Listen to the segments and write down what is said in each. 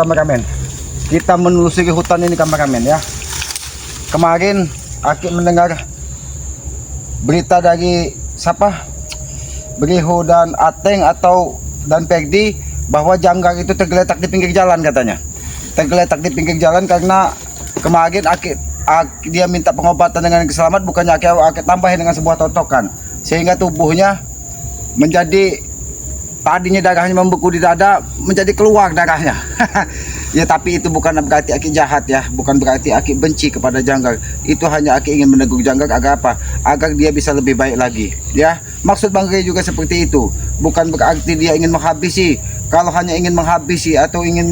Kameramen, kita menelusuri hutan ini kameramen ya. Kemarin Aki mendengar berita dari siapa? Briho dan Ateng dan Pegdi bahwa janggar itu tergeletak di pinggir jalan katanya. Tergeletak di pinggir jalan karena kemarin dia minta pengobatan dengan selamat, bukannya Aki tambahin dengan sebuah totokan sehingga tubuhnya menjadi tadinya darahnya membeku di dada menjadi keluar darahnya. Ya tapi itu bukan berarti Aki jahat ya, bukan berarti Aki benci kepada janggar. Itu hanya Aki ingin menegur janggar agar apa? Agar dia bisa lebih baik lagi ya. Maksud Bang Rey juga seperti itu, bukan berarti dia ingin menghabisi. Kalau hanya ingin menghabisi atau ingin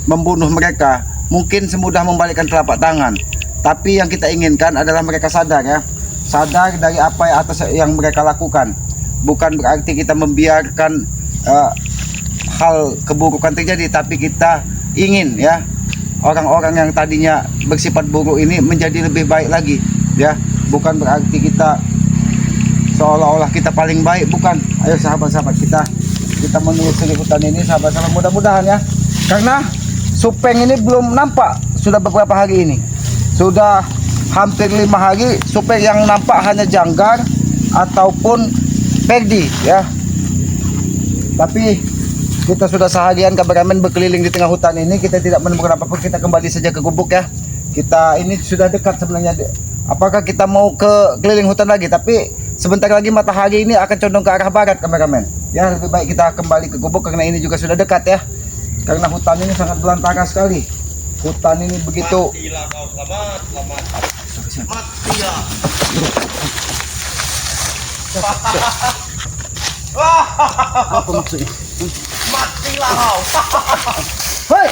membunuh mereka, mungkin semudah membalikkan telapak tangan. Tapi yang kita inginkan adalah mereka sadar ya, sadar dari apa yang mereka lakukan. Bukan berarti kita membiarkan hal keburukan terjadi, tapi kita ingin ya orang-orang yang tadinya bersifat buruk ini menjadi lebih baik lagi ya. Bukan berarti kita seolah-olah kita paling baik, bukan. Ayo sahabat-sahabat, kita menelusuri hutan ini sahabat-sahabat, mudah-mudahan ya, karena Supeng ini belum nampak sudah beberapa hari ini, sudah hampir 5 hari. Supeng yang nampak hanya janggar ataupun Pegdi ya. Tapi kita sudah seharian kameramen berkeliling di tengah hutan ini, kita tidak menemukan apapun. Kita kembali saja ke gubuk ya. Kita ini sudah dekat sebenarnya. Apakah kita mau ke keliling hutan lagi? Tapi sebentar lagi matahari ini akan condong ke arah barat kameramen. Ya lebih baik kita kembali ke gubuk karena ini juga sudah dekat ya. Karena hutan ini sangat belantara sekali. Hutan ini begitu. Matilah kau, selamat. Matilah. Apa maksudnya? Matilah kau. Hei,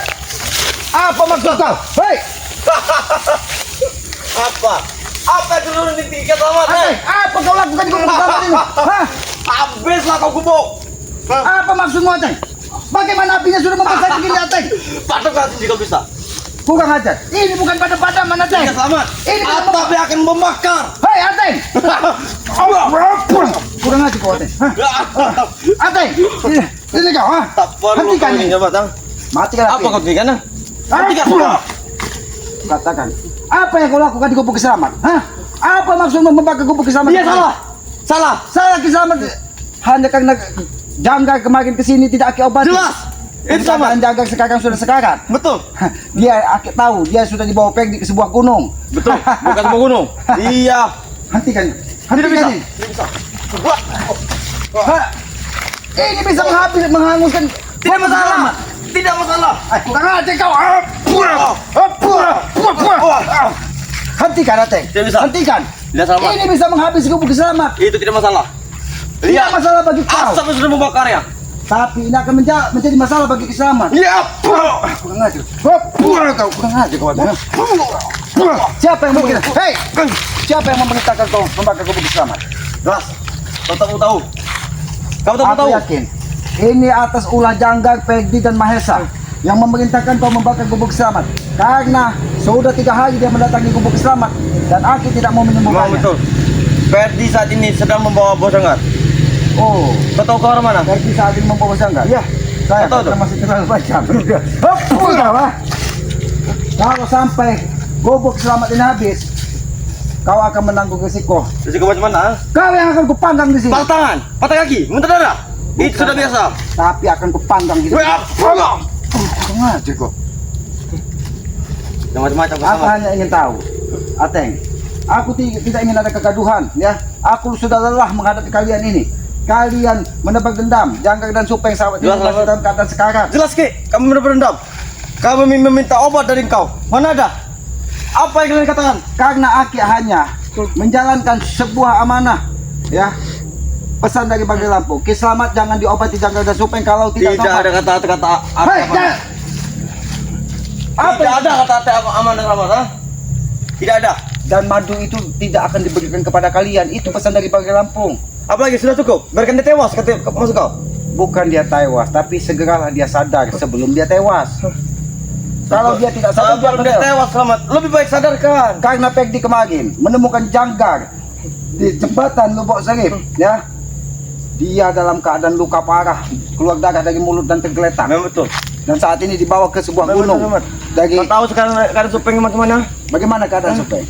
apa maksud kau? Hei, Apa yang dulu di tiga selamat? apa kau lakukan di gubuk selamat ini? Hah? Habislah kau gubuk. Apa maksudmu Ateng? Bagaimana apinya sudah membesar begini Ateng? Padam kau jika bisa. Kurang ajar. Ini bukan pada mana Ateng? Tiga selamat. Ini Atap yang akan membakar. Hei Ateng! Kurang ajar kau Ateng. Ateng, ini kau ha? Tak perlu Hentikan kau ini ini. ya batang. Matikan api. Apa kau tiga nah? Hentikan. Katakan, apa yang kau lakukan di gubuk selamat? Hah? Apa maksudmu membakar gubuk selamat? Dia salah. Salah Kiselamat hanya karena janggar kemarin kesini tidak Aki obati. Jelas. Itu sama. Janggar sekarang sudah sekarat. Betul. Dia Aki tahu dia sudah dibawa Pegdi ke sebuah gunung. Betul. Bukan sebuah gunung. Iya. Hentikan. Tidak bisa. Ini. Tidak bisa. Hah? Ini bisa menghanguskan. Tidak masalah. Tidak masalah. Kurang aja kau. Hentikan Ateng. Tidak bisa. Hentikan. Tidak selamat. Ini bisa menghabisi gubuk selamat. Itu tidak masalah. Tidak masalah bagi kau. Asap sudah membakar ya. Tapi ini akan menjadi masalah bagi keselamatan. Ya. Kurang aja. Kurang aja kau. Siapa yang memerintahkan? Hei, siapa yang memerintahkan kau membakar gubuk selamat? Jelas. Kau tahu. Kau Aku tahu. yakin ini atas ulah janggar Pegdi dan Mahesa yang memerintahkan kau membakar gubuk selamat. Karena sudah 3 hari dia mendatangi gubuk selamat dan Aki tidak mau menyembuhkannya. Betul. Ferdi saat ini sedang membawa bos janggar. Oh, Kau tahu ke arah mana? Pegdi saat ini membawa janggar. Iya. Saya Tahu tuh. masih terlalu panjang. Kalau sampai gubuk selamat ini habis, kau akan menanggung risiko. Risiko macam mana? Kau yang akan kupanggang di sini. Patah tangan, patah kaki, muntah darah. Itu sudah biasa. Tapi akan kupanggang di sini. Kurang aja kok. Yang macam-macam. Aku hanya ingin tahu, Ateng, aku tidak ingin ada kegaduhan, ya. Aku sudah lelah menghadapi kalian ini. Kalian menebak dendam, janggar dan Supeng sahabat ini masih dalam keadaan sekarat. Jelas Ki, kamu benar dendam. Kamu meminta obat dari engkau. Mana ada? Apa yang kalian katakan? Karena Aki hanya menjalankan sebuah amanah, ya. Pesan dari Bang Lampung, Ki Selamat jangan diobati janggar dan Supeng kalau tidak Tidak ada kata-kata Hei, jangan. Tidak ada kata-kata aman dan selamat, ha? Tidak ada. Dan madu itu tidak akan diberikan kepada kalian. Itu pesan dari Bang Lampung. Apalagi sudah cukup. Biarkan dia tewas, kata maksud kau. Bukan dia tewas, tapi segeralah dia sadar sebelum dia tewas. Kalau dia tidak sadar, Sebelum dia tewas selamat. Lebih baik sadarkan. Karena Pegdi kemarin menemukan janggar di jembatan Lubok Serif, ya. Dia dalam keadaan luka parah, keluar darah dari mulut dan tergeletak. Memang betul. dan saat ini dibawa ke sebuah Betul, gunung. Selamat. Dari Kau tahu sekarang keadaan Supeng bagaimana? bagaimana keadaan Supeng?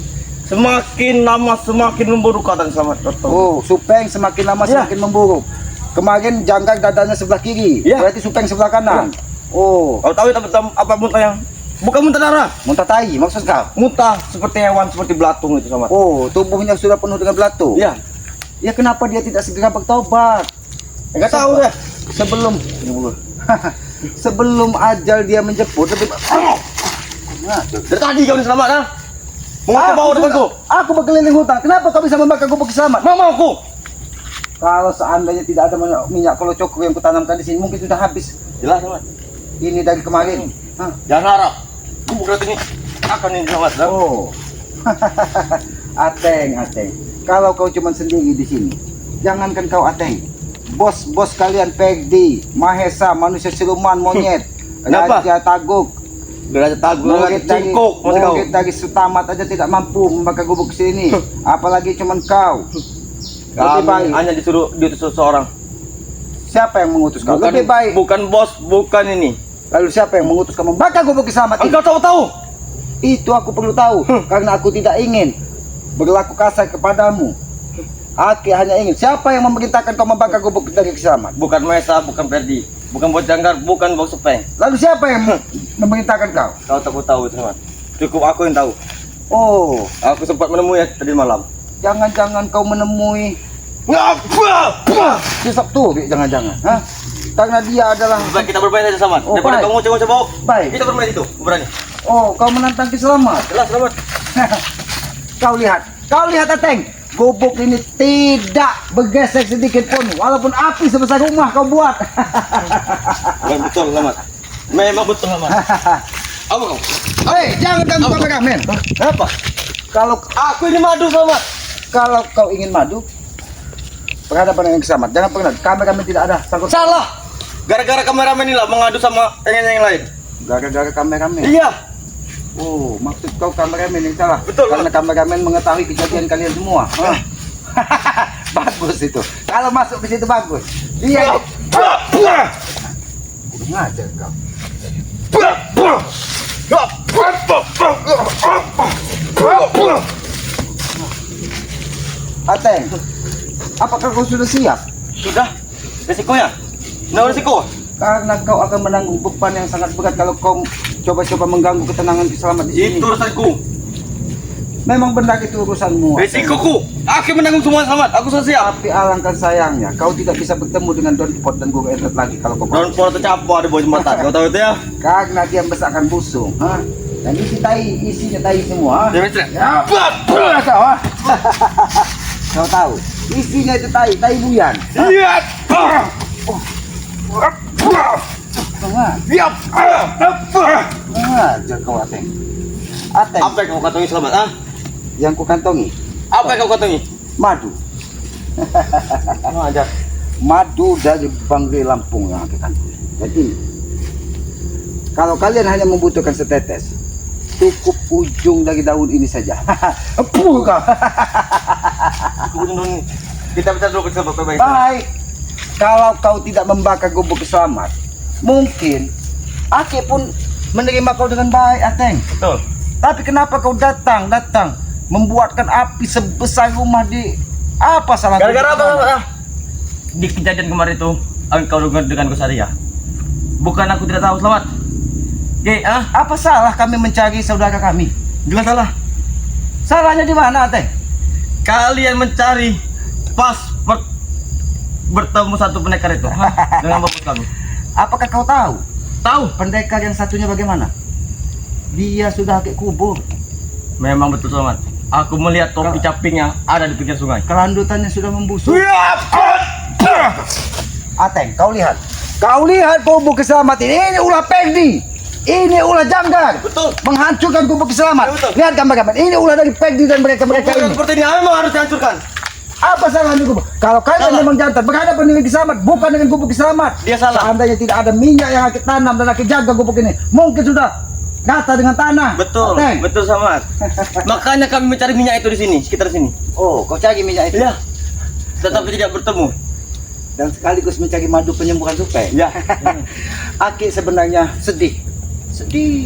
Semakin lama semakin memburuk keadaan Selamat. Kau tahu. Oh, Supeng semakin lama Ya. semakin memburuk. Kemarin Janggar dadanya sebelah kiri, Ya. berarti Supeng sebelah kanan. Oh, Kau tahu apa muntah yang bukan muntah darah, muntah tai maksud kau? muntah seperti hewan seperti belatung itu Selamat. Oh, tubuhnya sudah penuh dengan belatung. Iya. Ya kenapa dia tidak segera bertobat? Enggak tahu deh. Sebelum sebelum ajal dia menjemput lebih Nah, Dari tadi kau ini Selamat ah. Mengapa bawa denganku? aku berkeliling hutan. Kenapa kau bisa membakar gubuk Selamat? Mama aku. Kalau seandainya tidak ada minyak kolocoko yang kutanamkan di sini, mungkin sudah habis. Jelas Selamat. Ini dari kemarin. Hah? Jangan harap. Gubuk ini akan ini Selamat. Dah. Oh, Ateng. Kalau kau cuma sendiri di sini, jangankan kau Ateng, bos kalian Pegdi, Mahesa, manusia siluman monyet, Kenapa? Raja Taguk, Belajar tagu, murid dari cingkuk, maksud kau. murid dari Sutamat aja tidak mampu membakar gubuk sini, apalagi cuma kau. Lebih baik. Kami hanya disuruh diutus seseorang. Siapa yang mengutus kau? Bukan, Lebih baik. bukan bos, bukan ini. Lalu siapa yang mengutus kau membakar gubuk Selamat ini? Engkau tahu-tahu. Itu aku perlu tahu, karena aku tidak ingin berlaku kasar kepadamu. Aku hanya ingin siapa yang memerintahkan kau membakar gubuk dari Selamat? Bukan Mesa, bukan Ferdi, bukan Bos Janggar, bukan Bos Supeng. Lalu siapa yang memerintahkan kau? Kau tak tahu Selamat. Cukup aku yang tahu. Oh, Aku sempat menemui tadi malam. jangan-jangan kau menemui Ngapa? si Sabtu, jangan-jangan, hah? Karena dia adalah Baik, kita bermain saja Selamat. Oh, Daripada baik. kamu ngoceh-ngoceh bau. Baik. Kita bermain itu, berani. oh, kau menantang Ki Selamat. Jelas Selamat. Kau lihat Ateng, gubuk ini tidak bergesek sedikit pun, walaupun api sebesar rumah kau buat. Bukan betul Selamat. Memang betul Selamat. Apa kau? Hei, jangan ganggu Apa? kameramen. Apa? Kalau Aku ini madu Selamat. kalau kau ingin madu, berhadapan dengan Ki Selamat. Jangan pernah, kameramen tidak ada sangkut. Salah. Gara-gara kameramen inilah mengadu sama yang lain. Gara-gara kameramen. Iya. Oh, maksud kau kameramen yang salah? Betul, Karena kameramen mengetahui kejadian kalian semua. Hah? Bagus itu. Kalau masuk ke situ bagus. Iya. Ngajar kau. Ateng, apakah kau sudah siap? Sudah. Resikonya. Nah, resiko. Karena kau akan menanggung beban yang sangat berat kalau kau coba-coba mengganggu ketenangan Ki Selamat di sini. Itu urusanku. Memang benar itu urusanmu. Resikoku. Aku menanggung semua Selamat. Aku sudah siap. Tapi alangkah sayangnya, kau tidak bisa bertemu dengan Don Pot dan Guru Entet lagi kalau kau Daun pola tercapo ada bawah jembatan. Kau tahu itu ya? karena dia besarkan busung. Hah? Dan isinya tai semua. Dia mencret. Ya, kau, ha? Kau tahu, isinya itu tai buyan. Iya. Siap. Ajar kau Ateng. Ateng, Apa yang kau katongi Selamat? Ah? yang ku kantongi Apa yang kau katongi? madu. Kamu ajar. Madu dari Bangli Lampung yang aku kantongi. Jadi, kalau kalian hanya membutuhkan setetes, cukup ujung dari daun ini saja. Kau. Kemudian kita bicara dulu ke Selamat. Baik. Baik, kalau kau tidak membakar gubuk Selamat, mungkin Aki pun menerima kau dengan baik, Ateng. Betul. Tapi kenapa kau datang membuatkan api sebesar rumah di apa salah? Gara-gara apa Selamat? Ah? Di kejadian kemarin itu, engkau dengan Gosaria. Bukan aku tidak tahu Selamat. Oke, ah? Apa salah kami mencari saudara kami? Jelas salah. Salahnya di mana, Ateng? Kalian mencari pas bertemu satu pendekar itu dengan bapak kamu. Apakah kau tahu Tahu? pendekar yang satunya bagaimana? Dia sudah ke kubur. Memang betul Selamat. Aku melihat topi caping yang ada di pinggir sungai. Kelandutannya sudah membusuk. Ateng, kau lihat. Kau lihat gubuk Selamat ini. Ini ulah Pegdi. Ini ulah Janggar. Betul. Menghancurkan gubuk Selamat. Ya, betul. Lihat gambar-gambar. Ini ulah dari Pegdi dan mereka-mereka Bukan ini. seperti ini memang harus dihancurkan. Apa salahnya gubuk? Kalau kalian Salah. memang jantan berhadapan dengan Ki Selamat, bukan dengan gubuk Ki Selamat. Dia salah. Seandainya tidak ada minyak yang aku tanam dan aku jaga gubuk ini, mungkin sudah rata dengan tanah. Betul. Ateng. Betul Selamat. Makanya kami mencari minyak itu di sini, sekitar sini. Oh, kau cari minyak itu. Iya. Tetapi tidak bertemu. dan sekaligus mencari madu penyembuhan supeng. Ya. Aki sebenarnya sedih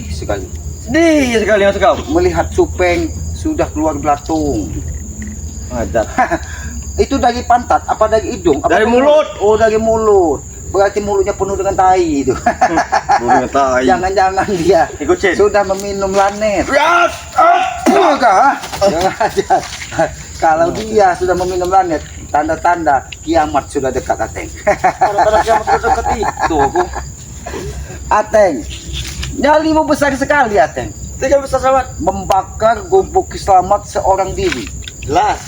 sekali Sedih sekali mas kau. melihat supeng sudah keluar belatung. Adat. Itu dari pantat apa dari hidung? Apa Dari mulut. Oh, dari mulut. Berarti mulutnya penuh dengan tai itu. Bunga tai. Jangan-jangan dia Ikutin. sudah meminum lanet. Ya. Maka jangan aja. Kalau dia sudah meminum lanet, tanda-tanda kiamat sudah dekat, Ateng. Tanda kiamat sudah dekat itu aku. Ateng, nyalimu besar sekali, Ateng. Tiga besar sahabat. Membakar gubuk selamat seorang diri. Jelas.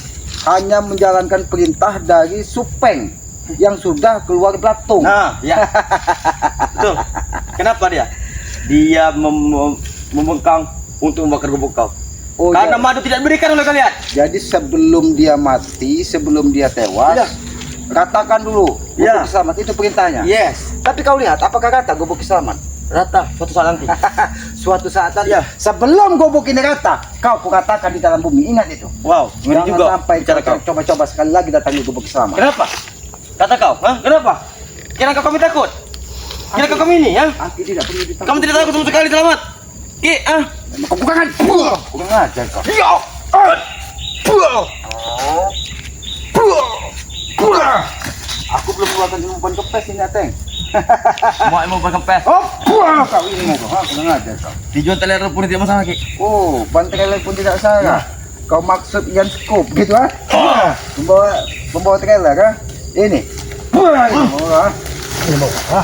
Hanya menjalankan perintah dari supeng yang sudah keluar belatung. Nah, ya. Betul. Kenapa dia? Dia membengkang untuk membakar gubuk kau. Oh, Karena madu tidak diberikan oleh kalian. jadi sebelum dia mati, sebelum dia tewas, Ya. ratakan dulu gubuk Ya. selamat, itu perintahnya. Yes. Tapi kau lihat, apakah rata gubuk selamat? Rata suatu saat nanti. Suatu saat nanti, Ya. sebelum gubuk ini rata, kau katakan di dalam bumi. Ingat itu. Wow, ngeri Jangan juga sampai bicara kau. coba-coba sekali lagi datangi gubuk selamat. Kenapa? Kata kau, hah? Kenapa? Kira kau kami takut? Kira kau kami ini, ya? Aki tidak perlu ditakut. Kamu tidak takut sama sekali, selamat. Ki, ah. Kau bukan ajar kau. Ya. Aku belum keluarkan umpan kepes ini, Ateng. Mau berkempes. Oh, kau ini mau kau, kurang ajar kau. Dijual teler pun tidak masalah, Ki. Oh, bantrailer pun tidak salah. Kau maksud Ian Scoop gitu, ha? Membawa trailer, ha? Ini. Ini mau, ha?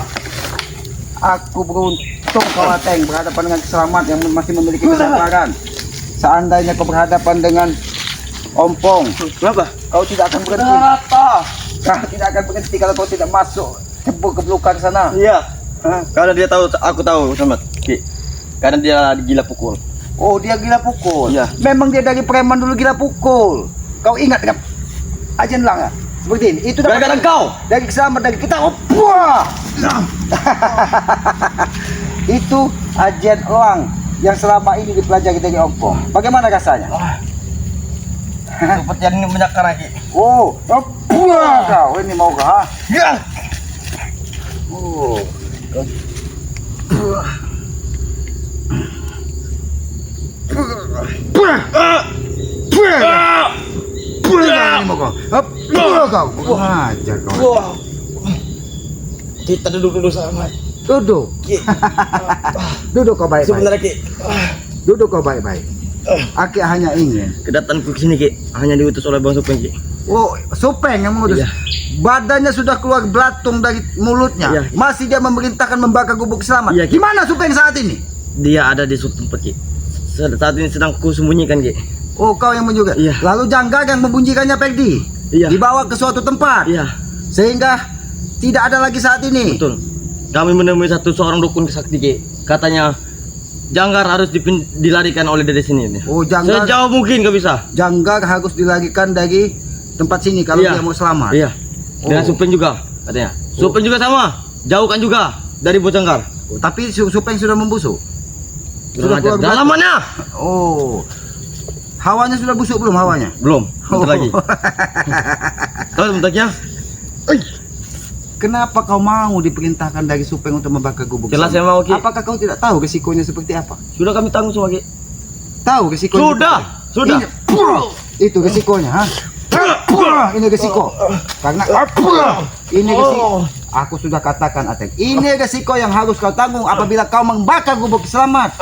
Aku beruntung kau, Ateng, berhadapan dengan Selamat yang masih memiliki kesabaran. Seandainya kau berhadapan dengan Ompong, Kenapa? kau tidak akan berhenti. Rata. Kau tidak akan berhenti kalau kau tidak masuk cebur ke belukar sana. Iya. Hah? Karena dia tahu, aku tahu, selamat. Ki. Karena dia gila pukul. Oh, dia gila pukul. Iya. Memang dia dari preman dulu gila pukul. Kau ingat dengan Ajen Lang, ya? Seperti ini. Itu dapat Gara-gara kau. dari Selamat dari kita. Oh, wah. Itu Ajen Lang yang selama ini dipelajari dari Ompong. Bagaimana rasanya? Seperti yang ini menyakar lagi. Oh, wah, kau ini mau kah? Ha? Ya. Oh. Ini mau kau. Kau. Ajar kau. Wah. Kita duduk dulu selamat. Duduk. Ki. Duduk kau baik-baik. Sebentar, Ki. Duduk kau baik-baik. Aki hanya ingin. Kedatanganku ke sini, Ki, hanya diutus oleh Bang Supeng, Ki. Oh, Supeng yang mengutus. Iya. Badannya sudah keluar belatung dari mulutnya. Iya. Masih dia memerintahkan membakar gubuk selamat. Iya, Ki. Gimana Supeng saat ini? Dia ada di suatu tempat, Ki. Saat ini sedang kusembunyikan, Ki. Oh, kau yang menjuga. Iya. Lalu Jangga yang membunyikannya Pegdi. Iya. Dibawa ke suatu tempat. Iya, Sehingga tidak ada lagi saat ini. betul. Kami menemui seorang dukun sakti, Ki. Katanya Janggar harus dilarikan oleh dari sini. Oh, Jangga. Sejauh mungkin kau bisa. Jangga harus dilarikan dari tempat sini kalau Iya. dia mau selamat. Iya. Dengan Oh. Supeng juga, katanya. Supeng juga sama. Jauhkan juga dari Bos Janggar. Oh, tapi Supeng sudah membusuk. Sudah keluar dalam mana? Oh. Hawanya sudah busuk belum hawanya? Belum. Bentar lagi. Tahu bentarnya? Kenapa kau mau diperintahkan dari Supeng untuk membakar gubuk? Jelas selamat? saya mau, Ki. Apakah kau tidak tahu resikonya seperti apa? Sudah kami tanggung semua, Ki. Tahu resikonya? Sudah. Ini, itu resikonya, ha? Ini resiko. Karena ini resiko. Aku sudah katakan, Ateng. Ini resiko yang harus kau tanggung apabila kau membakar gubuk selamat.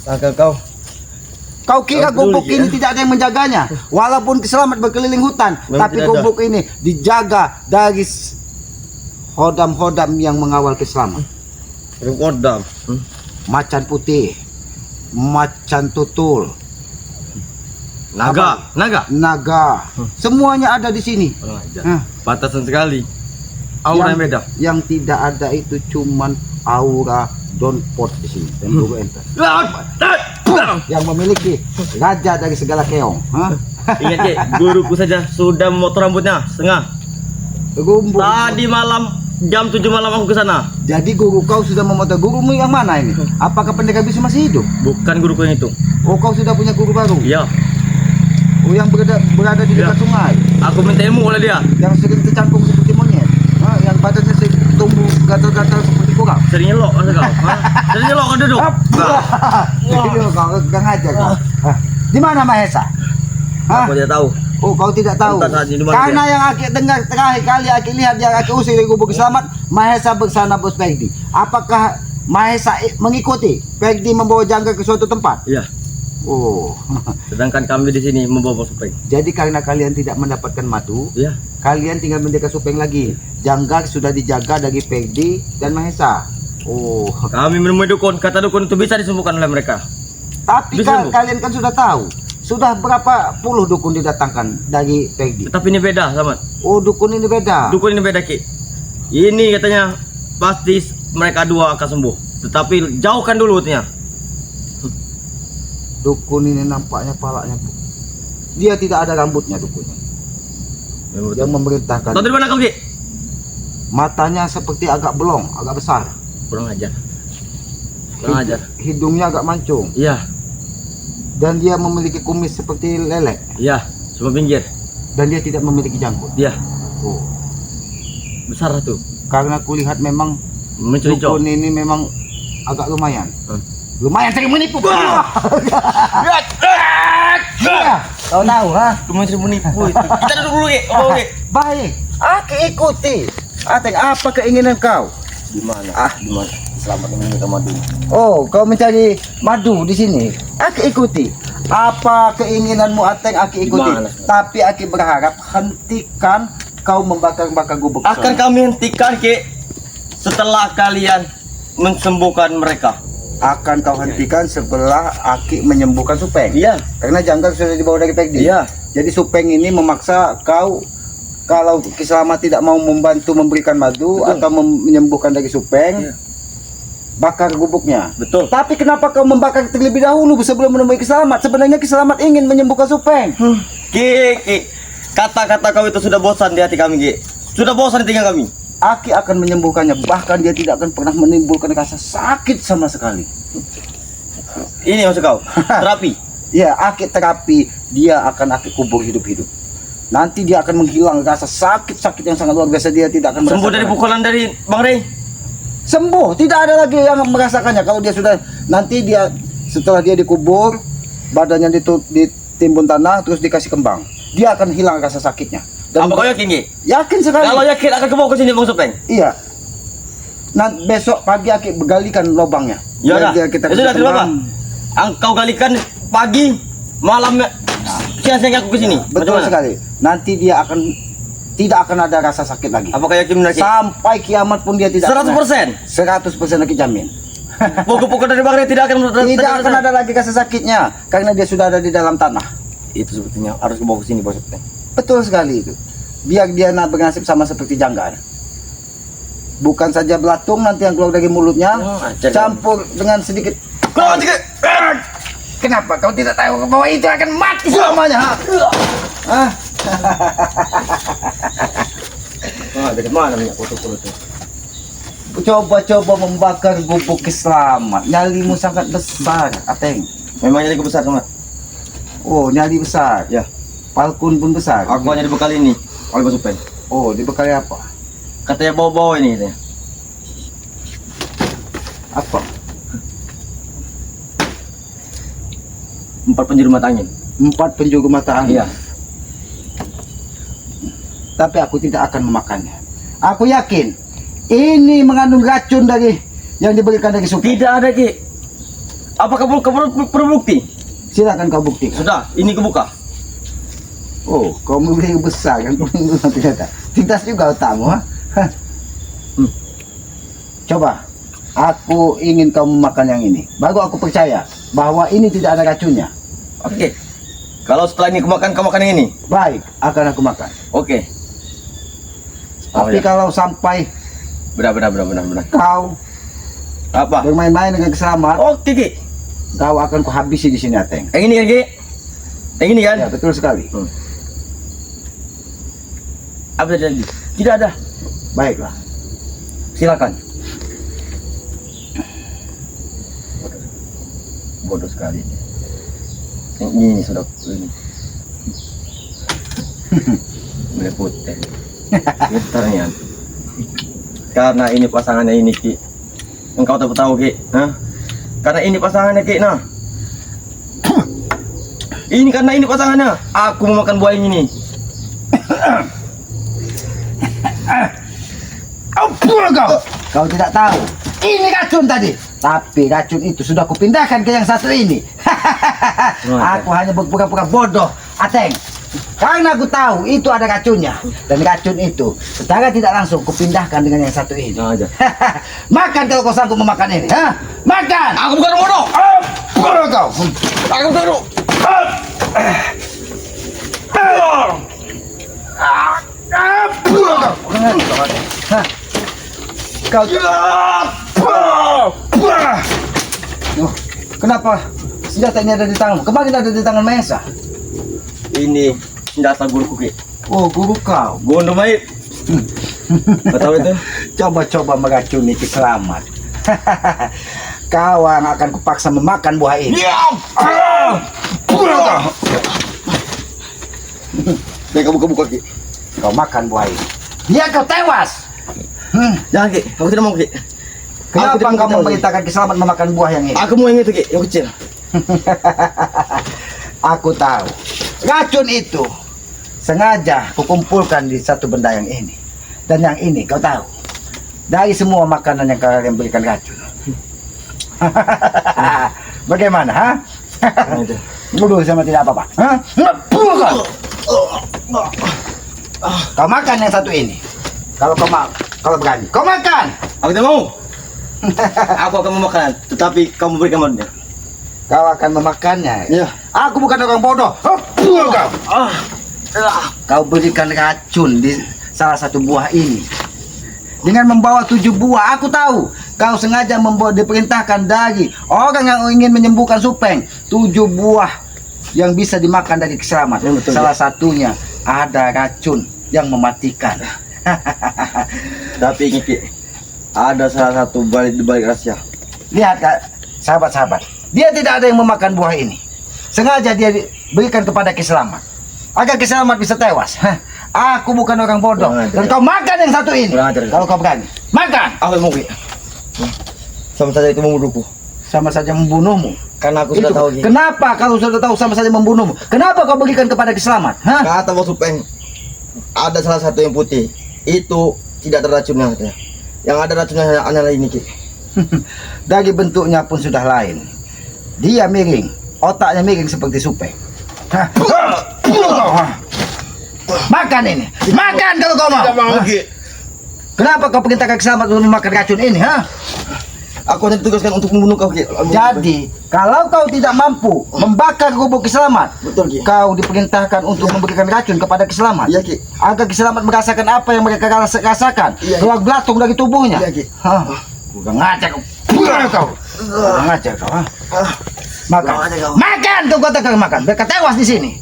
Sangka kau. Kau kira Kau peduli, gubuk ini ya? tidak ada yang menjaganya. Walaupun Selamat berkeliling hutan, Memang tapi tidak ada. gubuk ini dijaga dari hodam-hodam yang mengawal Selamat. Kodam. Macan putih, macan tutul, Naga. Naga. naga, semuanya ada di sini. Hah. Batasan sekali. Aura yang beda. Yang tidak ada itu cuman aura Donport di sini dan Guru Enter yang memiliki raja dari segala keong. Hah? Ingat, Ki, guruku saja sudah memotong rambutnya setengah. Gumbung. Tadi malam jam 7 malam aku ke sana. Jadi guru kau sudah memotong. Gurumu yang mana ini? Apakah pendekar bisu masih hidup? Bukan guruku yang itu. Oh, kau sudah punya guru baru? Iya. Oh, yang berada di dekat Iya. sungai, Aku minta ilmu oleh dia. yang sering tercampur seperti monyet. tumbuh gatal-gatal seperti kau. Sering nyelok masa kau. Ha? Sering nyelok kau duduk. Ini kau gang aja kau. Di mana Mahesa? Hah? Aku tidak tahu. Oh, kau tidak tahu. Entah saat ini di mana Karena yang Aki dengar terakhir kali Aki lihat yang Aki usir dari gubuk selamat, Mahesa bersama Bos Pegdi. Apakah Mahesa mengikuti Pegdi membawa Jangga ke suatu tempat? Iya. Oh. Sedangkan kami di sini membawa supeng. Jadi karena kalian tidak mendapatkan madu, Iya. kalian tinggal menjaga Supeng lagi. Janggar sudah dijaga dari Pegdi dan Mahesa. Oh. Kami menemui dukun. Kata dukun itu bisa disembuhkan oleh mereka. Tapi Bisa, Bu. kalian kan sudah tahu. Sudah berapa puluh dukun didatangkan dari Pegdi? Tetapi ini beda, Samad. Oh, dukun ini beda. Dukun ini beda, Ki. Ini katanya pasti mereka dua akan sembuh. Tetapi jauhkan dulu katanya. Dukun ini nampaknya palanya. Dia tidak ada rambutnya dukunnya. Yang memerintahkan. Tahu dari mana kau, Ki? Matanya seperti agak belong, agak besar. Kurang ajar. Kurang ajar. Hidungnya agak mancung. Iya. Dan dia memiliki kumis seperti lelek. Iya. Cuma pinggir. Dan dia tidak memiliki janggut. Dia Oh. besar tuh. Karena kulihat memang Mencuri-curi. dukun ini memang agak lumayan. Hmm. Lumayan sering menipu. Iya. Kau tahu, ha? Cuma sering menipu itu. Kita duduk dulu, Ki. Oh, Ki. Baik. Aki ikuti. Ateng, apa keinginan kau? Di mana? Di mana? Selamat menemukan madu. Oh, kau mencari madu di sini. Aki ikuti. Apa keinginanmu, Ateng? Aki ikuti. Gimana? Tapi Aki berharap hentikan kau membakar-bakar gubuk. Akan kami hentikan, Ki, setelah kalian mensembuhkan mereka. Akan kau hentikan setelah Aki menyembuhkan Supeng. Iya. Karena Janggal sudah dibawa dari Pegdi. Iya. Jadi Supeng ini memaksa kau, kalau Ki Selamat tidak mau membantu memberikan madu Betul. atau menyembuhkan dari Supeng, Iya. bakar gubuknya. Betul. Tapi kenapa kau membakar terlebih dahulu sebelum menemui Ki Selamat? Sebenarnya Ki Selamat ingin menyembuhkan Supeng. Ki, kata-kata kau itu sudah bosan di hati kami, Ki. Sudah bosan di telinga kami. Aki akan menyembuhkannya, bahkan dia tidak akan pernah menimbulkan rasa sakit sama sekali. Ini maksud kau, terapi. Ya, Aki terapi, dia akan Aki kubur hidup-hidup. Nanti dia akan menghilang rasa sakit-sakit yang sangat luar biasa, dia tidak akan Sembuh dari merasakan. pukulan dari Bang Rey. Sembuh, tidak ada lagi yang merasakannya. Kalau dia sudah, nanti dia setelah dia dikubur, badannya ditimbun tanah, terus dikasih kembang, dia akan hilang rasa sakitnya. Dan Apa kau yakin, Ki? yakin sekali. Kalau yakin akan kebawa ke sini, Bang Supeng. Iya. Nah, besok pagi Aki begalikan lubangnya. Ya Biar dah. dia- kita Ya sudah, kasih tidak apa. kembang. Engkau galikan pagi, malam, siang-siang aku ke sini. Betul Macam mana? sekali. Nanti dia akan tidak akan ada rasa sakit lagi. Apakah yakin benar, Ki? Sampai kiamat pun dia tidak 100%. 100% Aki jamin. Pukul-pukul dari Bang Rey tidak akan Tidak akan ada lagi rasa sakitnya karena dia sudah ada di dalam tanah. Itu sebetulnya harus kebawa ke sini, Bang Supeng. Betul sekali itu. Biar dia bernasib sama seperti Janggar. Bukan saja belatung nanti yang keluar dari mulutnya, Oh, ajar. campur dengan sedikit. Kau juga. Kenapa kau tidak tahu bahwa itu akan mati selamanya? Ha? Ah, Ah, dari mana minyak foto-foto itu? coba-coba membakar gubuk Ki Selamat. Nyalimu sangat besar, Ateng. Memang jadi besar, Somat. Oh, nyali besar. Ya. Palkun pun besar. Aku hanya dibekal ini oleh Bang Supeng. Oh, dibekali apa? Katanya bawa-bawa ini katanya. Apa? 4 penjuru mata angin. 4 penjuru mata angin. Iya. Tapi aku tidak akan memakannya. Aku yakin ini mengandung racun dari yang diberikan dari Supeng. Tidak ada, Ki. Apakah perlu bukti? Silakan kau buktikan. Sudah, ini kebuka. Oh, kau membeli besar kan? Ternyata tintas juga otakmu, ha? Hah. Coba, aku ingin kau memakan yang ini. Baru aku percaya bahwa ini tidak ada racunnya. Oke. Kalau setelah ini kemakan, kamu makan yang ini. Baik, akan aku makan. Oke. Oh, Tapi ya. kalau sampai Benar. kau Apa? bermain-main dengan Selamat, Oke, Ki. kau akan kuhabisi di sini, Ateng. Yang ini kan, Ki? Yang ini kan? Ya, betul sekali. Apa tadi? Tidak ada. Baiklah. Silakan. Bodoh sekali. Yang ini sudah ini. Mulai putih. Getarnya. Karena ini pasangannya ini Ki. Engkau tahu Ki, ha? Karena ini pasangannya Ki, nah. Ini karena ini pasangannya. Aku memakan buah ini. Ampun kau. Kau tidak tahu. Ini racun tadi. Tapi racun itu sudah kupindahkan ke yang satu ini. Aku hanya berpura-pura bodoh, Ateng. Karena aku tahu itu ada racunnya. Dan racun itu secara tidak langsung kupindahkan dengan yang satu ini. Nah, aja. Makan kalau kau sanggup memakan ini. Ha? Makan. Aku bukan bodoh. Ampun kau. Aku bukan bodoh. Ampun kau. Hah? Kau Oh, kenapa senjata ini ada di tanganmu? Kemarin ada di tangan Maesa. Ini senjata guruku Ki. Oh, guru kau. Gondo Maib. Betul itu? Coba-coba meracuni Ki Selamat. Kau yang akan kupaksa memakan buah ini. Baik, kamu buka Ki. Kau makan buah ini. Dia kau tewas. Jangan Ki, aku tidak mau Ki. Kenapa tidak mau kau Ki. memerintahkan Ki Selamat memakan buah yang ini? Aku mau yang itu Ki, yang kecil. Aku tahu. Racun itu sengaja kukumpulkan di satu benda yang ini. Dan yang ini kau tahu. Dari semua makanan yang kalian berikan racun. Bagaimana, ha? Bodoh sama tidak apa-apa. Ha? Kau makan yang satu ini. Kalau kau mau, kalau berani, kau makan. Aku tidak mau. Aku akan memakan, tetapi kamu berikan modnya. Kau akan memakannya. Iya. Aku bukan orang bodoh. Kau berikan racun di salah satu buah ini. Dengan membawa 7 buah, aku tahu. Kau sengaja membawa diperintahkan dari orang yang ingin menyembuhkan Supeng. 7 buah yang bisa dimakan dari Selamat. Ya, betul, salah ya. satunya ada racun yang mematikan. Tapi ini Ki, ada salah satu di balik rahasia. Lihat Kak, sahabat-sahabat. Dia tidak ada yang memakan buah ini. Sengaja dia berikan kepada Ki Selamat. Agar Ki Selamat bisa tewas. Aku bukan orang bodoh. Kurang ajar, Dan ya. kau makan yang satu ini. Kurang ajar, ya. Kalau kau berani. Makan. Aku mau Ki. Sama saja itu membunuhku. Sama saja membunuhmu. Karena aku sudah Itu, tahu Ki. kenapa kau sudah tahu sama saja membunuhmu? Kenapa kau berikan kepada Ki Selamat? Hah? Kata Bos Supeng, ada salah satu yang putih. Itu tidak ada racunnya katanya. Yang ada racunnya adalah ini Ki. Dari bentuknya pun sudah lain. Dia miring. Otaknya miring seperti Supeng. Hah? Makan ini. Makan kalau kau mau. Hah? Ki. Kenapa kau perintahkan Ki Selamat untuk memakan racun ini? Hah? Aku hanya ditugaskan untuk membunuh kau Ki. Jadi, kalau kau tidak mampu membakar gubuk Ki Selamat, Betul Ki. kau diperintahkan untuk memberikan racun kepada Ki Selamat. Iya Ki. Agar Ki Selamat merasakan apa yang mereka rasakan. Iya, Ki. Keluar belatung dari tubuhnya. Iya Ki. Hah? Udah ngajar kau. Kau. Udah ngajar kau. Ha? Makan. Udah ngajar kau. Makan kau katakan makan. Mereka tewas di sini.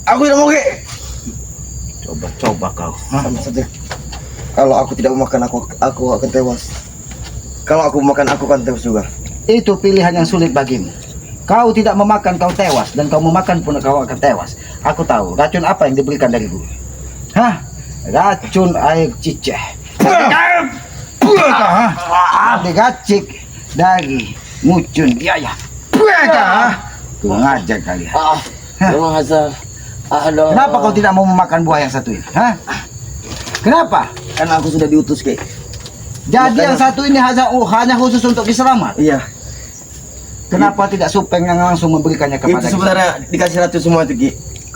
Aku tidak mau Ki. Coba kau. Ha? Sama saja. Kalau aku tidak memakan aku akan tewas. Kalau aku makan aku akan tewas juga. Itu pilihan yang sulit bagimu. Kau tidak memakan kau tewas dan kau memakan pun kau akan tewas. Aku tahu racun apa yang diberikan dari guru. Hah? Racun air ciceh. Digacik dari ngucun biaya. Kurang ajar kalian. Kurang ajar. Aduh. Kenapa kau tidak mau memakan buah yang satu ini? Hah? Kenapa? Karena aku sudah diutus Ki. Jadi Makanya- yang satu ini hanya khusus untuk Ki Selamat. Iya. Kenapa tidak Supeng yang langsung memberikannya kepada Itu Ki sebenarnya dikasih racun semua itu Ki.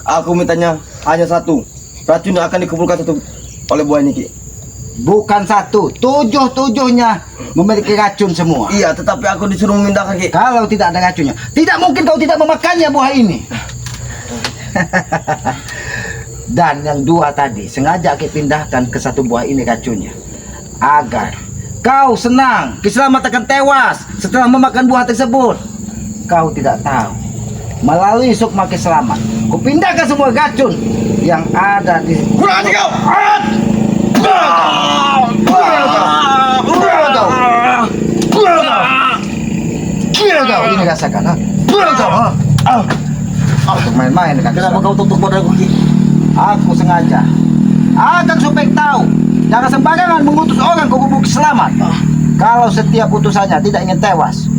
Aku mintanya hanya satu. Racun yang akan dikumpulkan satu oleh buah ini Ki. Bukan satu, 7-7-nya memiliki racun semua. Iya, tetapi aku disuruh memindahkan Ki. Kalau tidak ada racunnya, tidak mungkin kau tidak memakannya buah ini. Dan yang 2 tadi sengaja aku pindahkan ke satu buah ini racunnya, agar kau senang. Ki Selamat akan tewas setelah memakan buah tersebut. Kau tidak tahu, melalui sukma Ki Selamat, kupindahkan semua racun yang ada di. Kurang ajar kau. Gila kau, ini rasakan, ha? Gila kau, ha? Untuk main-main dengan Kenapa Ki kau tutup badanku Ki? Aku sengaja agar Supeng tahu Jangan sembarangan mengutus orang ke gubuk selamat. Kalau setiap utusannya tidak ingin tewas.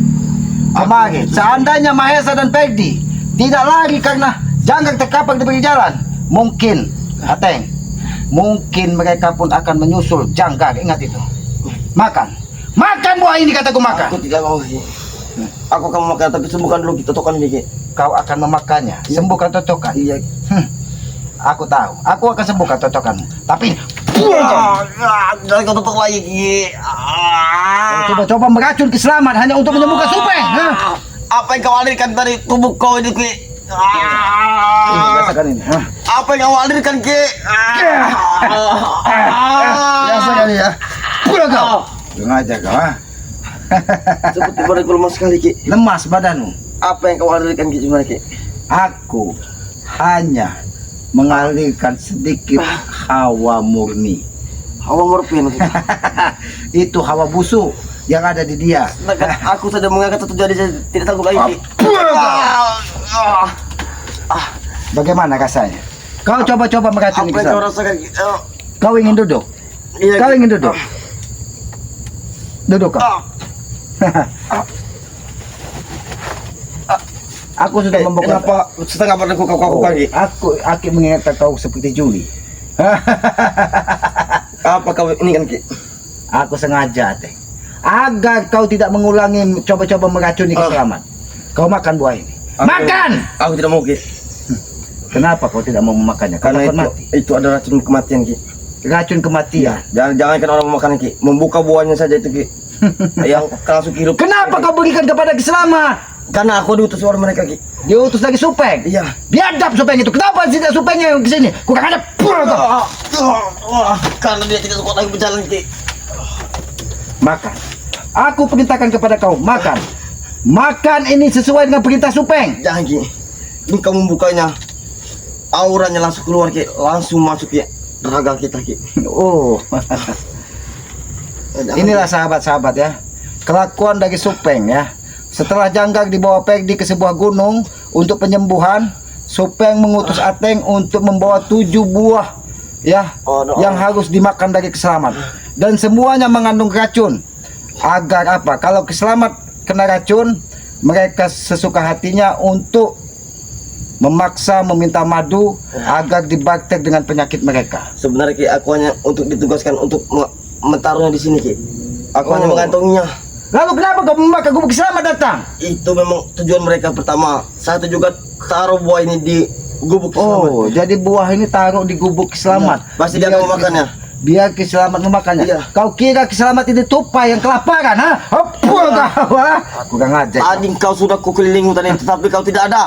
Kemarin, seandainya Mahesa dan Pegdi tidak lari karena jangkar terkapak di pinggir jalan, mungkin, Ateng, mungkin mereka pun akan menyusul jangkar. Ingat itu. Makan buah ini, kataku makan. Aku tidak mau Ki. Aku akan makan tapi sembuhkan dulu Ki totokan ini Ki. Kau akan memakannya, sembuhkan totokan. Iya. Aku tahu, aku akan sembuhkan totokanmu. Tapi Jangan kau totok lagi Ki. coba-coba meracun Kiselamat hanya untuk menyembuhkan Supeng. Apa yang kau alirkan dari tubuh kau ini Ki? Rasakan ini. Apa yang kau alirkan Ki? Rasakan ini ya. Pulang kau. Sengaja kau. Seperti badanku lemah sekali Ki. Lemas badanmu. Apa yang kau alirkan Ki gimana Ki? Aku hanya mengalirkan sedikit hawa murni. Hawa morfin. Itu hawa busuk yang ada di dia. Sedangkan aku saja mengangkat satu jari saya tidak sanggup lagi Ki. Bagaimana rasanya? Kau coba-coba meracuni Apa yang kau Kiselamat. rasakan Ki? Kau ingin duduk? Iya, Kau Ki. ingin duduk? Duduk kau. Aku sudah membuka. Kenapa setengah badanku kau kakukan Ki? Aku mengingatkan kau seperti Juli. Apa kau ini kan Ki? Aku sengaja, Teh, agar kau tidak mengulangi coba-coba meracuni Kiselamat. Kau makan buah ini. Makan! Aku tidak mau Ki. Kenapa kau tidak mau memakannya? Kau Karena takut itu, mati. itu ada racun kematian Ki. Racun kematian. Jangan kan orang memakannya Ki. Membuka buahnya saja itu Ki. Yang langsung hidup. Kenapa kau berikan kepada Kiselamat? Karena aku diutus oleh mereka Ki. Diutus lagi Supeng. Iya. Biadab Supeng itu. Kenapa tidak Supengnya yang kesini? Kurang ada. Karena dia tidak suka lagi berjalan Ki. Makan. Aku perintahkan kepada kau makan. Makan ini sesuai dengan perintah Supeng. Jangan Ki. Ini kamu membukanya. Auranya langsung keluar Ki. Langsung masuk Ki. Raga kita Ki. Oh. Inilah sahabat-sahabat ya. Kelakuan dari Supeng ya. Setelah jangkar dibawa Pegdi ke sebuah gunung untuk penyembuhan, Supeng mengutus Ateng untuk membawa 7 buah ya yang harus dimakan dari Kiselamat. Dan semuanya mengandung racun. Agar apa? Kalau Kiselamat kena racun, mereka sesuka hatinya untuk memaksa meminta madu agar dibaktek dengan penyakit mereka. Sebenarnya Ki, aku hanya untuk ditugaskan untuk mentaruhnya di sini Ki. Aku hanya mengantonginya. Lalu kenapa kau memakan gubuk Kiselamat datang? Itu memang tujuan mereka pertama. Satu juga taruh buah ini di gubuk Kiselamat. Oh, jadi buah ini taruh di gubuk Kiselamat. Pasti dia akan memakannya. Biar Kiselamat memakannya. Iya. Kau kira Kiselamat ini tupai yang kelaparan, ha? Kau, kurang ajar. Tadi kau sudah kukelilingi hutan itu, tapi kau tidak ada.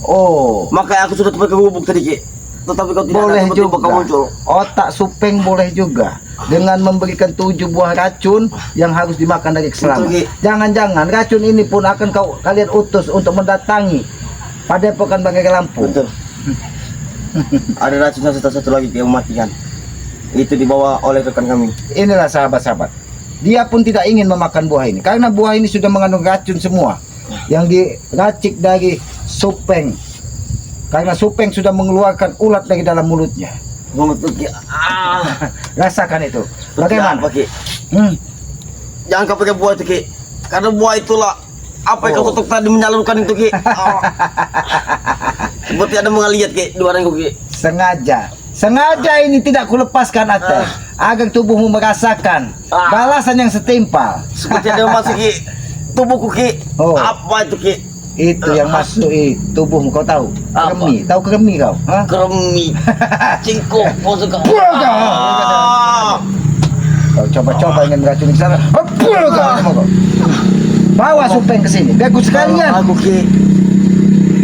Oh, Makanya aku sudah pergi ke gubuk tadi Ki. Tetapi kau tidak boleh ada, tiba-tiba kau juga. muncul. Otak Supeng boleh juga. Dengan memberikan 7 buah racun yang harus dimakan dari Kiselamat. Betul, Ki. Jangan-jangan racun ini pun akan kalian utus untuk mendatangi Padepokan Banggai Lampung. Betul. Ada racun satu lagi yang mematikan. Itu dibawa oleh rekan kami. Inilah sahabat-sahabat. Dia pun tidak ingin memakan buah ini karena buah ini sudah mengandung racun semua yang diracik dari Supeng. Karena Supeng sudah mengeluarkan ulat dari dalam mulutnya. Betul Ki. Rasakan itu. Bagaimana? Apa Ki? Jangan kau pakai buah itu Ki. Karena buah itulah apa yang kau tutup tadi menyalurkan itu Ki. Seperti ada mengeliat Ki di badanku Ki. Sengaja ini tidak kulepaskan Ateng agar tubuhmu merasakan balasan yang setimpal. Seperti ada yang masuk Ki tubuhku Ki. Oh. Apa itu Ki? Itu yang masuk tubuhmu, kau tahu? Apa? Keremi, tahu keremi kau? Hah? Keremi. Cingkuk kau suka. Kau coba-coba ingin meracuni ke sana. Bawa Supeng ke sini, biar ku sekalian. Aku Ki.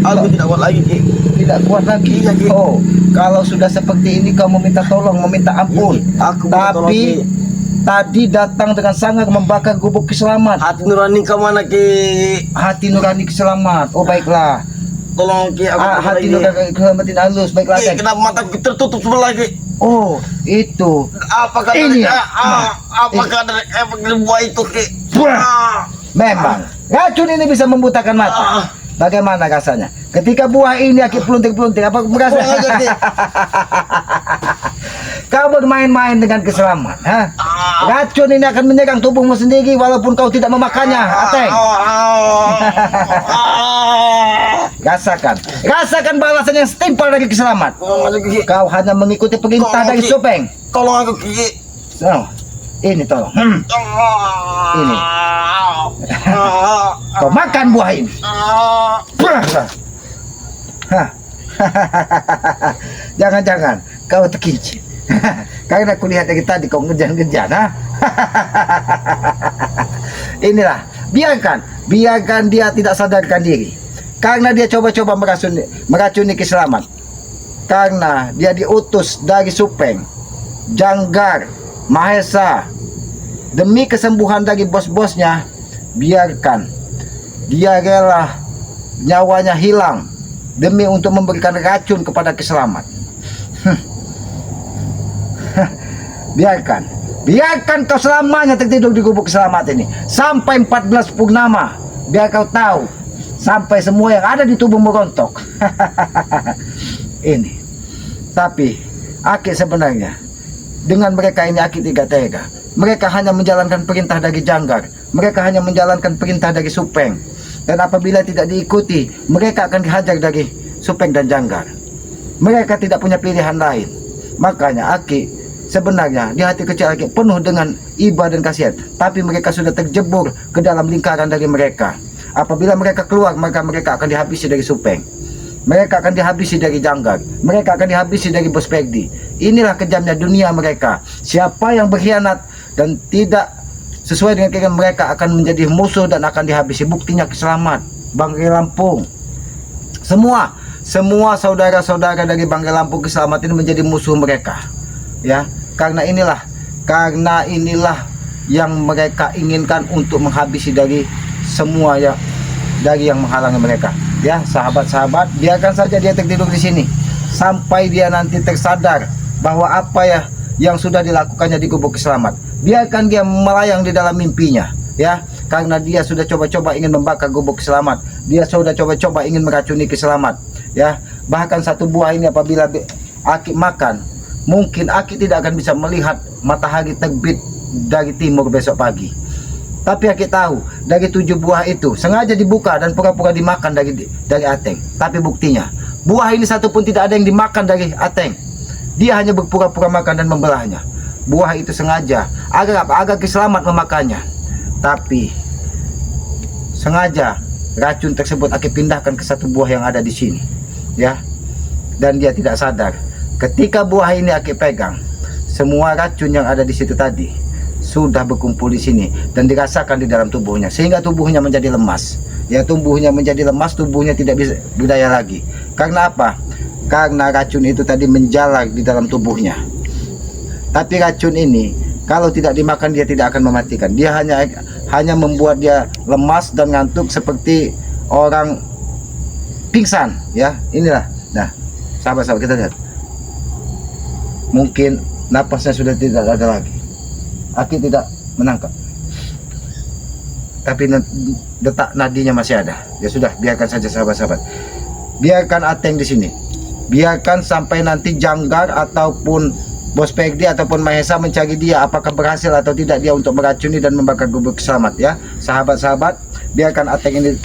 Aku tidak kuat lagi Ki. Tidak kuat lagi. Iya, Ki. Oh, kalau sudah seperti ini kau meminta tolong, meminta ampun. Aku minta tolong, Tapi Ki. tadi datang dengan sangat membakar gubuk Kiselamat. Hati nurani kau mana Ki? Hati nurani Kiselamat. Oh baiklah. Tolong Ki, aku Hati nurani Kiselamat halus. Baiklah. Ki, Ateng. kenapa mataku tertutup sebelah Ki? Oh, itu. Apakah Ini dari ya? apakah dari efek dari buah itu Ki? Buah. Memang racun ini bisa membutakan mata. Bagaimana rasanya? Ketika buah ini akib peluntik-peluntik, apa merasa? Kau bermain-main dengan keselamatan, ha? Racun ini akan menyerang tubuhmu sendiri walaupun kau tidak memakannya, Ateng. Rasakan balasan yang setimpal dari keselamat. Kau hanya mengikuti perintah dari Supeng. Tolong aku Ki. So, ini tolong. Ini. Kau makan buah ini. Hah. Jangan-jangan kau terkincit. Karena aku lihat dari tadi kau ngejar-ngejar, ha? Inilah, biarkan dia tidak sadarkan diri. Karena dia coba-coba meracuni Kiselamat. Karena dia diutus dari Supeng, Janggar, Mahesa. Demi kesembuhan dari bos-bosnya, biarkan dia rela nyawanya hilang demi untuk memberikan racun kepada Kiselamat. Biarkan kau selamanya tertidur di gubuk Kiselamat ini sampai 14 purnama. Biar kau tahu sampai semua yang ada di tubuhmu rontok. Ini. Tapi Aki sebenarnya dengan mereka ini Aki tidak tega. Mereka hanya menjalankan perintah dari Janggar. Mereka hanya menjalankan perintah dari Supeng. Dan apabila tidak diikuti, mereka akan dihajar dari Supeng dan Janggar. Mereka tidak punya pilihan lain. Makanya Aki sebenarnya di hati kecil Aki penuh dengan iba dan kasihan. Tapi mereka sudah terjebur ke dalam lingkaran dari mereka. Apabila mereka keluar, maka mereka akan dihabisi dari Supeng. Mereka akan dihabisi dari Janggar. Mereka akan dihabisi dari Bos Pegdi. Inilah kejamnya dunia mereka. Siapa yang berkhianat dan tidak sesuai dengan keinginan mereka akan menjadi musuh dan akan dihabisi. Buktinya Kiselamat, Banggai Lampung. Semua saudara-saudara dari Banggai Lampung Kiselamat ini menjadi musuh mereka. Ya, karena inilah yang mereka inginkan untuk menghabisi dari semua yang menghalangi mereka. Ya, sahabat-sahabat, biarkan saja dia tertidur di sini sampai dia nanti tersadar bahwa apa yang sudah dilakukannya di gubuk Kiselamat. Biarkan dia melayang di dalam mimpinya, ya, karena dia sudah coba-coba ingin membakar gubuk Kiselamat. Dia sudah coba-coba ingin meracuni Kiselamat, ya. Bahkan satu buah ini apabila Aki makan, mungkin Aki tidak akan bisa melihat matahari terbit dari timur besok pagi. Tapi Aki tahu dari 7 buah itu sengaja dibuka dan pura-pura dimakan dari Ateng. Tapi buktinya buah ini satu pun tidak ada yang dimakan dari Ateng. Dia hanya berpura-pura makan dan membelahnya. Buah itu sengaja agar apa? Agar Kiselamat memakannya. Tapi sengaja racun tersebut Aki pindahkan ke satu buah yang ada di sini, ya. Dan dia tidak sadar. Ketika buah ini Aki pegang, semua racun yang ada di situ tadi sudah berkumpul di sini dan dirasakan di dalam tubuhnya, sehingga tubuhnya menjadi lemas. Ya, tubuhnya menjadi lemas, tubuhnya tidak bisa berdaya lagi. Karena apa? Karena racun itu tadi menjalar di dalam tubuhnya. Tapi racun ini kalau tidak dimakan dia tidak akan mematikan. Dia hanya membuat dia lemas dan ngantuk seperti orang pingsan, ya. Inilah. Nah, sahabat-sahabat, kita lihat. Mungkin napasnya sudah tidak ada lagi. Aki tidak menangkap. Tapi detak nadinya masih ada. Ya sudah, biarkan saja sahabat-sahabat. Biarkan Ateng di sini. Biarkan sampai nanti Janggar ataupun Bos Pegdi ataupun Mahesa mencari dia apakah berhasil atau tidak dia untuk meracuni dan membakar gubuk Kiselamat, ya. Sahabat-sahabat, biarkan Ateng ini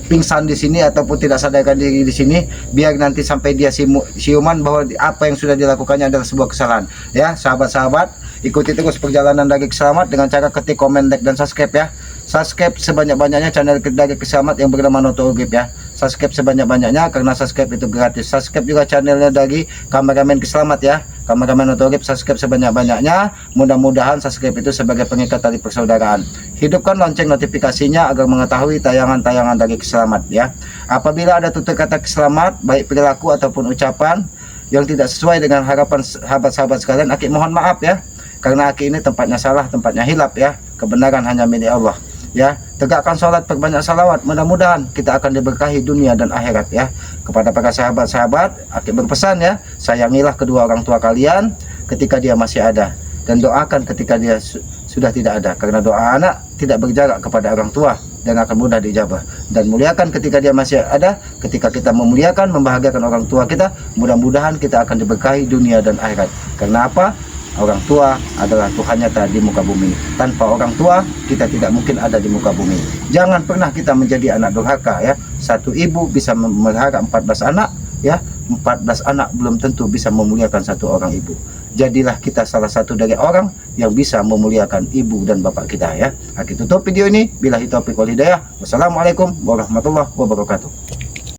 pingsan di sini ataupun tidak sadarkan diri di sini, biar nanti sampai dia siuman bahwa apa yang sudah dilakukannya adalah sebuah kesalahan, ya. Sahabat-sahabat, ikuti terus perjalanan dari Kiselamat dengan cara ketik, komen, like, dan subscribe, ya. Subscribe sebanyak-banyaknya channel dari Kiselamat yang bernama Noto Urip, ya. Subscribe sebanyak-banyaknya karena subscribe itu gratis. Subscribe juga channelnya dari kameramen Kiselamat, ya. Kameramen Noto Urip, subscribe sebanyak-banyaknya. Mudah-mudahan subscribe itu sebagai pengikat tali persaudaraan. Hidupkan lonceng notifikasinya agar mengetahui tayangan-tayangan dari Kiselamat, ya. Apabila ada tutur kata Kiselamat, baik perilaku ataupun ucapan yang tidak sesuai dengan harapan sahabat-sahabat sekalian, Aki mohon maaf, ya. Karena Aki ini tempatnya salah, tempatnya hilap, ya. Kebenaran hanya milik Allah, ya. Tegakkan sholat, perbanyak salawat. Mudah-mudahan kita akan diberkahi dunia dan akhirat, ya. Kepada para sahabat-sahabat, Aki berpesan, ya, sayangilah kedua orang tua kalian ketika dia masih ada, dan doakan ketika dia sudah tidak ada. Karena doa anak tidak berjarak kepada orang tua, dan akan mudah diijabah. Dan muliakan ketika dia masih ada, ketika kita memuliakan, membahagiakan orang tua kita, mudah-mudahan kita akan diberkahi dunia dan akhirat. Karena apa? Orang tua adalah Tuhan nyata di muka bumi. Tanpa orang tua, kita tidak mungkin ada di muka bumi. Jangan pernah kita menjadi anak durhaka ya. Satu ibu bisa memelihara 14 anak ya. 14 anak belum tentu bisa memuliakan satu orang ibu. Jadilah kita salah satu dari orang yang bisa memuliakan ibu dan bapak kita ya. Aku tutup video ini. Billahi taufiq wal hidayah. Wassalamualaikum warahmatullahi wabarakatuh.